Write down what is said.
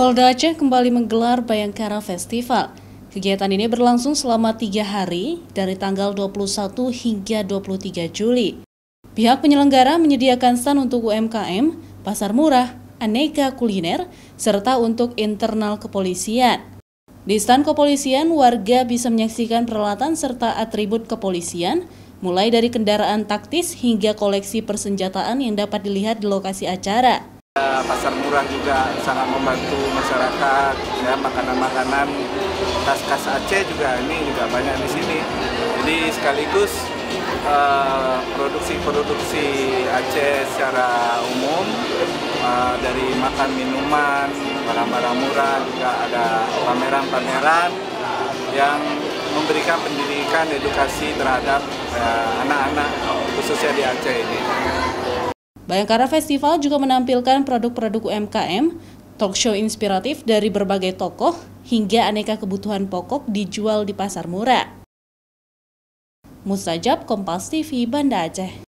Polda Aceh kembali menggelar Bayangkara Festival. Kegiatan ini berlangsung selama 3 hari dari tanggal 21 hingga 23 Juli. Pihak penyelenggara menyediakan stand untuk UMKM, pasar murah, aneka kuliner, serta untuk internal kepolisian. Di stand kepolisian, warga bisa menyaksikan peralatan serta atribut kepolisian, mulai dari kendaraan taktis hingga koleksi persenjataan yang dapat dilihat di lokasi acara. Pasar murah juga sangat membantu masyarakat, ya, makanan-makanan khas Aceh juga ini juga banyak di sini. Jadi sekaligus produksi Aceh secara umum, dari makan minuman, barang-barang murah, juga ada pameran-pameran yang memberikan pendidikan edukasi terhadap anak-anak khususnya di Aceh ini. Bayangkara Festival juga menampilkan produk-produk UMKM, talk show inspiratif dari berbagai tokoh, hingga aneka kebutuhan pokok dijual di pasar murah. Mustajab, Kompas TV, Banda Aceh.